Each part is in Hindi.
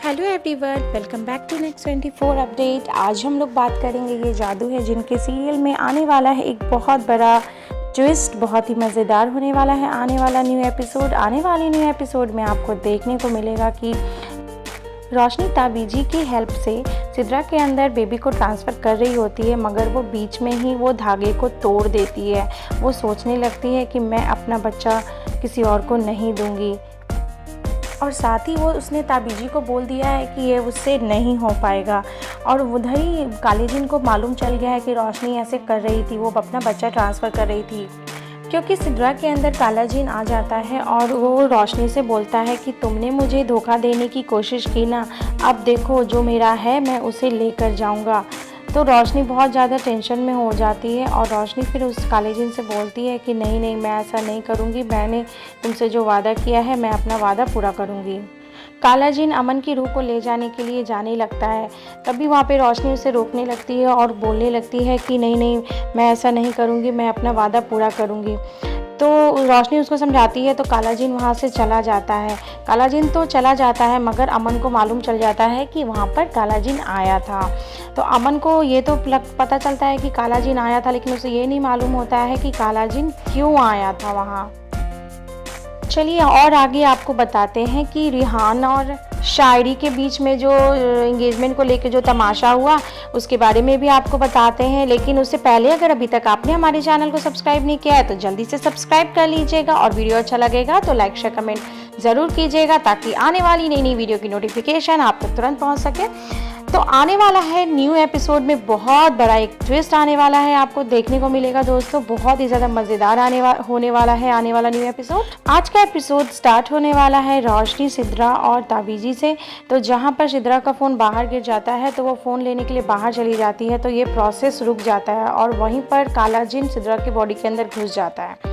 Hello everyone, welcome back to next 24 update. आज हम लोग बात करेंगे ये जादू है जिनके सीरियल में आने वाला है एक बहुत बड़ा ट्विस्ट, बहुत ही मज़ेदार होने वाला है आने वाला न्यू एपिसोड में आपको देखने को मिलेगा कि रोशनी ताबीजी की हेल्प से सिद्रा के अंदर बेबी को ट्रांसफ़र कर रही होती है, मगर वो बीच में ही वो धागे को तोड़ देती है। वो सोचने लगती है कि मैं अपना बच्चा किसी और को नहीं दूंगी, और साथ ही वो उसने ताबीजी को बोल दिया है कि ये उससे नहीं हो पाएगा। और उधर ही काली जिन को मालूम चल गया है कि रोशनी ऐसे कर रही थी, वो अपना बच्चा ट्रांसफ़र कर रही थी, क्योंकि सिद्रा के अंदर काला जिन आ जाता है और वो रोशनी से बोलता है कि तुमने मुझे धोखा देने की कोशिश की ना, अब देखो जो मेरा है मैं उसे लेकर जाऊंगा। तो रोशनी बहुत ज़्यादा टेंशन में हो जाती है और रोशनी फिर उस काले जिन से बोलती है कि नहीं नहीं, मैं ऐसा नहीं करूँगी, मैंने तुमसे जो वादा किया है मैं अपना वादा पूरा करूँगी। काला जिन अमन की रूह को ले जाने के लिए जाने लगता है, तभी वहाँ पे रोशनी उसे रोकने लगती है और बोलने लगती है कि नहीं नहीं, मैं ऐसा नहीं करूँगी, मैं अपना वादा पूरा करूँगी। तो रोशनी उसको समझाती है तो काला जिन वहाँ से चला जाता है। काला जिन तो चला जाता है, मगर अमन को मालूम चल जाता है कि वहाँ पर काला जिन आया था। तो अमन को ये तो पता चलता है कि काला जिन आया था, लेकिन उसे ये नहीं मालूम होता है कि काला जिन क्यों आया था वहाँ। चलिए और आगे आपको बताते हैं कि रिहान और शायरी के बीच में जो एंगेजमेंट को लेकर जो तमाशा हुआ उसके बारे में भी आपको बताते हैं। लेकिन उससे पहले अगर अभी तक आपने हमारे चैनल को सब्सक्राइब नहीं किया है तो जल्दी से सब्सक्राइब कर लीजिएगा, और वीडियो अच्छा लगेगा तो लाइक शेयर कमेंट ज़रूर कीजिएगा, ताकि आने वाली नई वीडियो की नोटिफिकेशन आप तक तुरंत पहुँच सके। तो आने वाला है न्यू एपिसोड में बहुत बड़ा एक ट्विस्ट आने वाला है, आपको देखने को मिलेगा दोस्तों। बहुत ही ज़्यादा मज़ेदार होने वाला है आने वाला न्यू एपिसोड। आज का एपिसोड स्टार्ट होने वाला है रोशनी, सिद्रा और ताबीजी से। तो जहां पर सिद्रा का फ़ोन बाहर गिर जाता है तो वो फ़ोन लेने के लिए बाहर चली जाती है, तो ये प्रोसेस रुक जाता है और वहीं पर काला जिन सिद्रा की बॉडी के अंदर घुस जाता है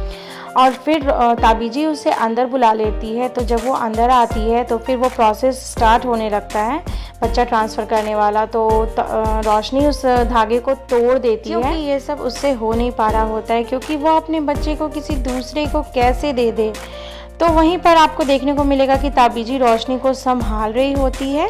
और फिर ताबीजी उसे अंदर बुला लेती है। तो जब वो अंदर आती है तो फिर वो प्रोसेस स्टार्ट होने लगता है बच्चा ट्रांसफ़र करने वाला। तो रोशनी उस धागे को तोड़ देती है, क्योंकि ये सब उससे हो नहीं पा रहा होता है, क्योंकि वो अपने बच्चे को किसी दूसरे को कैसे दे दे। तो वहीं पर आपको देखने को मिलेगा कि ताबीजी रोशनी को संभाल रही होती है,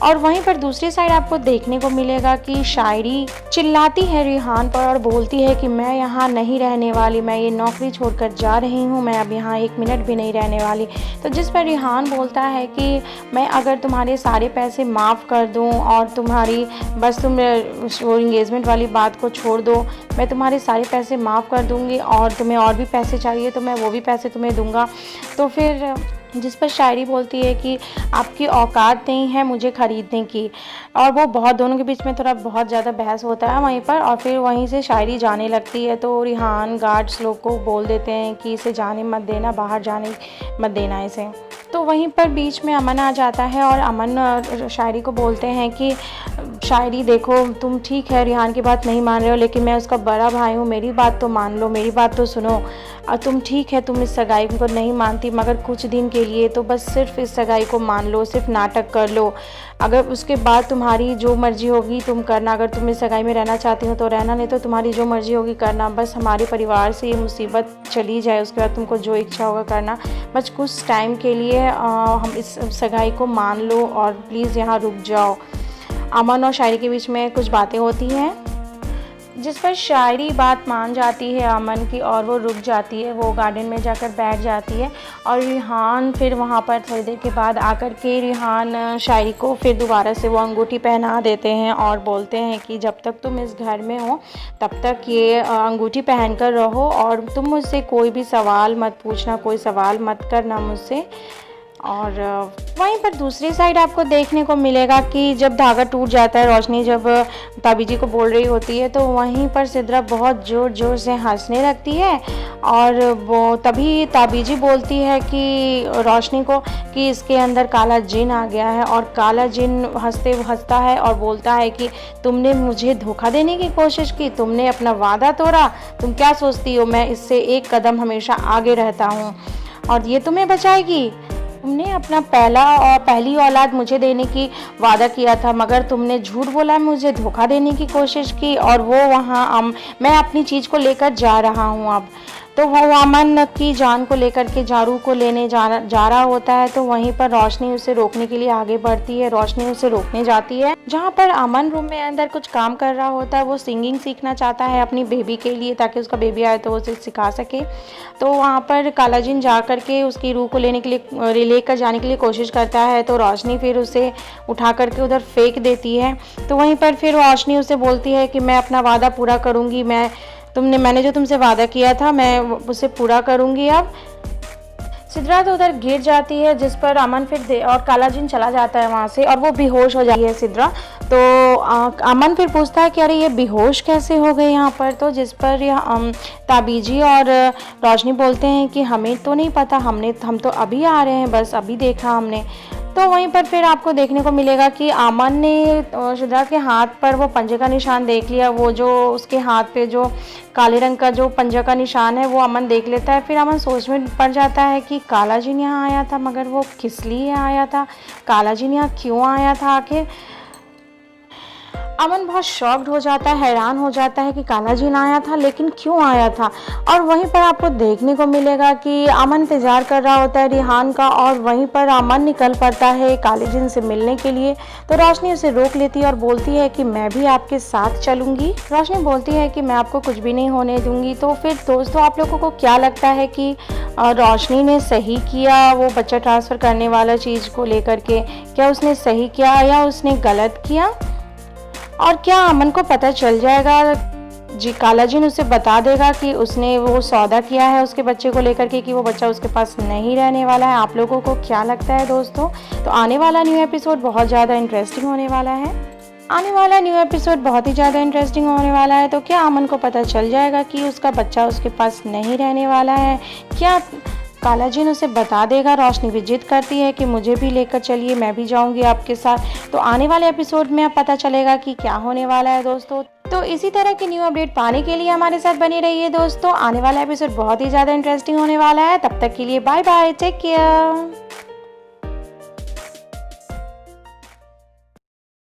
और वहीं पर दूसरी साइड आपको देखने को मिलेगा कि शायरी चिल्लाती है रिहान पर और बोलती है कि मैं यहाँ नहीं रहने वाली, मैं ये नौकरी छोड़कर जा रही हूँ, मैं अब यहाँ एक मिनट भी नहीं रहने वाली। तो जिस पर रिहान बोलता है कि मैं अगर तुम्हारे सारे पैसे माफ़ कर दूँ और तुम्हारी बस तुम वो इंगेजमेंट वाली बात को छोड़ दो, मैं तुम्हारे सारे पैसे माफ़ कर दूँगी, और तुम्हें और भी पैसे चाहिए तो मैं वो भी पैसे तुम्हें दूँगा। तो फिर जिस पर शायरी बोलती है कि आपकी औकात नहीं है मुझे ख़रीदने की, और वो दोनों के बीच में थोड़ा बहुत ज़्यादा बहस होता है वहीं पर, और फिर वहीं से शायरी जाने लगती है। तो रिहान गार्ड्स लोग को बोल देते हैं कि इसे जाने मत देना, बाहर जाने मत देना इसे। तो वहीं पर बीच में अमन आ जाता है और अमन शायरी को बोलते हैं कि शायरी देखो, तुम ठीक है रिहान की बात नहीं मान रहे हो, लेकिन मैं उसका बड़ा भाई हूँ, मेरी बात तो मान लो, मेरी बात तो सुनो। और तुम ठीक है, तुम इस सगाई को नहीं मानती, मगर कुछ दिन के लिए तो बस सिर्फ इस सगाई को मान लो, सिर्फ नाटक कर लो, अगर उसके बाद तुम्हारी जो मर्जी होगी तुम करना। अगर तुम इस सगाई में रहना चाहती हो तो रहना, नहीं तो तुम्हारी जो मर्जी होगी करना। बस हमारे परिवार से ये मुसीबत चली जाए, उसके बाद तुमको जो इच्छा होगा करना, बस कुछ टाइम के लिए हम इस सगाई को मान लो और प्लीज़ यहाँ रुक जाओ। अमन और शायरी के बीच में कुछ बातें होती हैं, जिस पर शायरी बात मान जाती है अमन की, और वो रुक जाती है, वो गार्डन में जाकर बैठ जाती है। और रिहान फिर वहाँ पर थोड़ी देर के बाद आकर के रिहान शायरी को फिर दोबारा से वो अंगूठी पहना देते हैं और बोलते हैं कि जब तक तुम इस घर में हो तब तक ये अंगूठी पहन कर रहो, और तुम मुझसे कोई भी सवाल मत पूछना, कोई सवाल मत करना मुझसे। और वहीं पर दूसरी साइड आपको देखने को मिलेगा कि जब धागा टूट जाता है, रोशनी जब ताबीजी को बोल रही होती है, तो वहीं पर सिद्रा बहुत ज़ोर ज़ोर से हंसने लगती है। और वो तभी ताबीजी बोलती है कि रोशनी को कि इसके अंदर काला जिन आ गया है, और काला जिन हंसता है और बोलता है कि तुमने मुझे धोखा देने की कोशिश की, तुमने अपना वादा तोड़ा, तुम क्या सोचती हो मैं इससे एक कदम हमेशा आगे रहता हूँ और ये तुम्हें बचाएगी। तुमने अपना पहली औलाद मुझे देने की वादा किया था, मगर तुमने झूठ बोला, मुझे धोखा देने की कोशिश की, और वो वहाँ मैं अपनी चीज़ को लेकर जा रहा हूँ अब। तो वो अमन की जान को लेकर के जारू को लेने जा रहा होता है। तो वहीं पर रोशनी उसे रोकने के लिए आगे बढ़ती है। रोशनी उसे रोकने जाती है। जहाँ पर अमन रूम में अंदर कुछ काम कर रहा होता है, वो सिंगिंग सीखना चाहता है अपनी बेबी के लिए, ताकि उसका बेबी आए तो वो उसे सिखा सके। तो वहाँ पर कालाजिन जा कर के उसकी रूह को लेकर जाने के लिए कोशिश करता है। तो रोशनी फिर उसे उठा करके उधर फेंक देती है। तो वहीं पर फिर रोशनी उसे बोलती है कि मैं अपना वादा पूरा करूँगी, मैंने जो तुमसे वादा किया था मैं उसे पूरा करूँगी। अब सिद्रा तो उधर गिर जाती है, जिस पर अमन फिर और कालाजिन चला जाता है वहाँ से, और वो बेहोश हो जाती है सिद्रा। तो अमन फिर पूछता है कि अरे ये बेहोश कैसे हो गए यहाँ पर। तो जिस पर ताबीजी और रोशनी बोलते हैं कि हमें तो नहीं पता, हम तो अभी आ रहे हैं, बस अभी देखा हमने। तो वहीं पर फिर आपको देखने को मिलेगा कि अमन ने सिद्रा के हाथ पर वो पंजे का निशान देख लिया। वो जो उसके हाथ पे जो काले रंग का जो पंजे का निशान है वो अमन देख लेता है। फिर अमन सोच में पड़ जाता है कि कालाजिन यहाँ आया था, मगर वो किस लिए आया था, कालाजिन यहाँ क्यों आया था आखिर। अमन बहुत शॉक्ड हो जाता है, हैरान हो जाता है कि कालाजिन आया था, लेकिन क्यों आया था। और वहीं पर आपको देखने को मिलेगा कि अमन इंतजार कर रहा होता है रिहान का, और वहीं पर अमन निकल पड़ता है कालाजिन से मिलने के लिए। तो रोशनी उसे रोक लेती है और बोलती है कि मैं भी आपके साथ चलूँगी। रोशनी बोलती है कि मैं आपको कुछ भी नहीं होने दूँगी। तो फिर दोस्तों, आप लोगों को क्या लगता है कि रोशनी ने सही किया वो बच्चा ट्रांसफ़र करने वाला चीज़ को लेकर के? क्या उसने सही किया या उसने गलत किया? और क्या अमन को पता चल जाएगा, जी कालाजिन उसे बता देगा कि उसने वो सौदा किया है उसके बच्चे को लेकर के, कि वो बच्चा उसके पास नहीं रहने वाला है? आप लोगों को क्या लगता है दोस्तों? तो आने वाला न्यू एपिसोड बहुत ज़्यादा इंटरेस्टिंग होने वाला है। तो क्या अमन को पता चल जाएगा कि उसका बच्चा उसके पास नहीं रहने वाला है? क्या कालाजिन उसे बता देगा? रोशनी भी जिद करती है कि मुझे भी लेकर चलिए, मैं भी जाऊंगी आपके साथ। तो आने वाले एपिसोड में अब पता चलेगा कि क्या होने वाला है दोस्तों। तो इसी तरह की न्यू अपडेट पाने के लिए हमारे साथ बने रहिए दोस्तों। आने वाला एपिसोड बहुत ही ज़्यादा इंटरेस्टिंग होने वाला है। तब तक के लिए बाय बाय, टेक केयर।